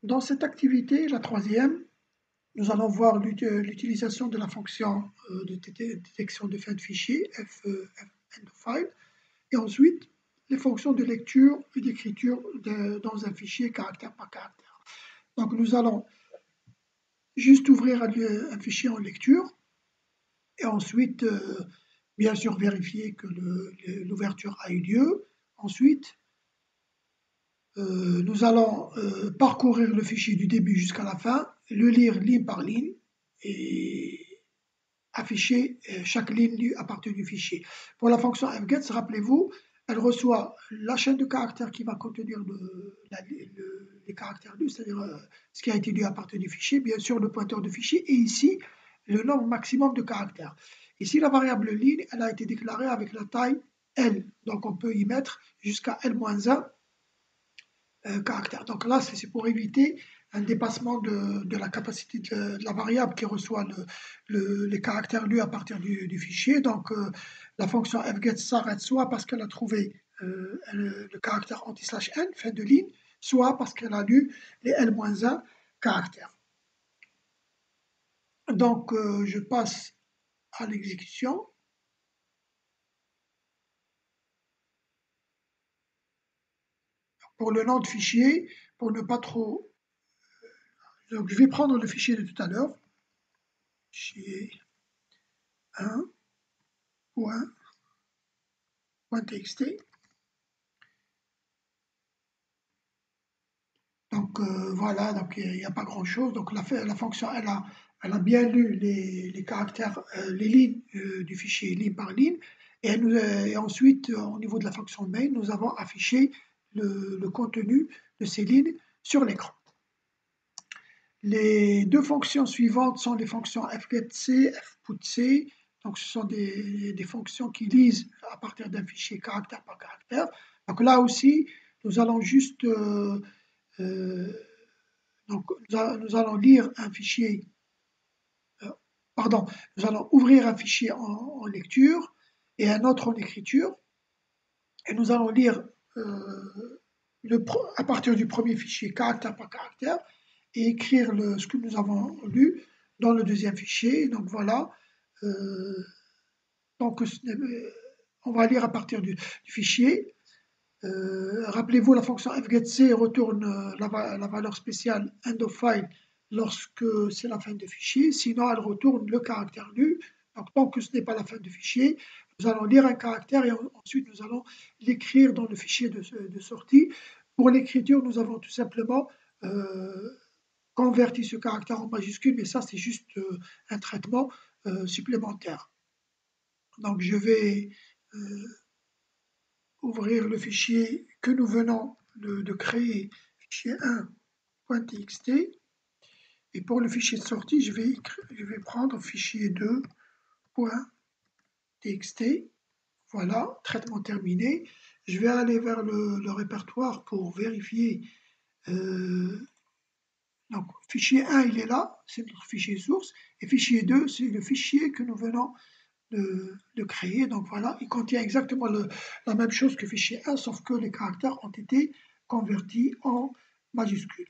Dans cette activité, la troisième, nous allons voir l'utilisation de la fonction de détection de fin de fichier, end of file, et ensuite les fonctions de lecture et d'écriture dans un fichier caractère par caractère. Donc nous allons juste ouvrir un fichier en lecture et ensuite, bien sûr, vérifier que l'ouverture a eu lieu. Ensuite, nous allons parcourir le fichier du début jusqu'à la fin, le lire ligne par ligne et afficher chaque ligne lue à partir du fichier. Pour la fonction fget, rappelez-vous, elle reçoit la chaîne de caractères qui va contenir les caractères lus, c'est-à-dire ce qui a été lu à partir du fichier, bien sûr le pointeur de fichier, et ici le nombre maximum de caractères. Ici la variable ligne, elle a été déclarée avec la taille L, donc on peut y mettre jusqu'à L-1 caractères. Donc là, c'est pour éviter un dépassement de la capacité de la variable qui reçoit les caractères lus à partir du fichier. Donc la fonction fget s'arrête soit parce qu'elle a trouvé le caractère anti/n, fin de ligne, soit parce qu'elle a lu les L-1 caractères. Donc je passe à l'exécution. Pour le nom de fichier, pour ne pas trop... Donc je vais prendre le fichier de tout à l'heure, fichier 1.txt. Donc voilà, donc il n'y a pas grand-chose. Donc la fonction, elle a bien lu les caractères, les lignes du fichier ligne par ligne. Et ensuite, au niveau de la fonction main, nous avons affiché le contenu de ces lignes sur l'écran. Les deux fonctions suivantes sont les fonctions fgetC, fputC. Donc ce sont des fonctions qui lisent à partir d'un fichier caractère par caractère. Donc là aussi, nous allons juste donc, nous allons lire un fichier, pardon, nous allons ouvrir un fichier en lecture et un autre en écriture, et nous allons lire à partir du premier fichier caractère par caractère et écrire ce que nous avons lu dans le deuxième fichier. Donc voilà, donc on va lire à partir du fichier. Rappelez-vous, la fonction fgetC retourne la valeur spéciale end of file lorsque c'est la fin de fichier, sinon elle retourne le caractère lu. Donc tant que ce n'est pas la fin de fichier, nous allons lire un caractère et ensuite nous allons l'écrire dans le fichier de sortie. Pour l'écriture, nous avons tout simplement converti ce caractère en majuscule, mais ça c'est juste un traitement supplémentaire. Donc je vais ouvrir le fichier que nous venons de créer, fichier 1.txt. Et pour le fichier de sortie, je vais prendre fichier 2.txt. Voilà, traitement terminé. Je vais aller vers le répertoire pour vérifier. Donc, fichier 1, il est là, c'est notre fichier source. Et fichier 2, c'est le fichier que nous venons de créer. Donc voilà, il contient exactement la même chose que fichier 1, sauf que les caractères ont été convertis en majuscules.